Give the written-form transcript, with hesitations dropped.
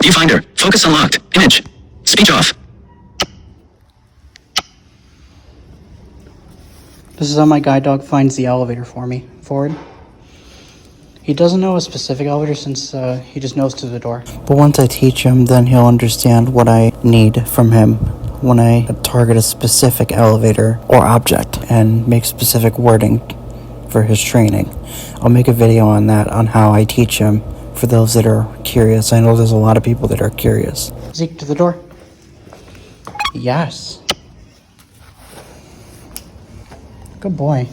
Viewfinder. Focus unlocked. Image. Speech off. This is how my guide dog finds the elevator for me. Forward. He doesn't know a specific elevator since he just knows to the door. But once I teach him, then he'll understand what I need from him when I target a specific elevator or object and make specific wording for his training. I'll make a video on that, on how I teach him, for those that are curious. I know there's a lot of people that are curious. Zeke, to the door. Yes. Good boy.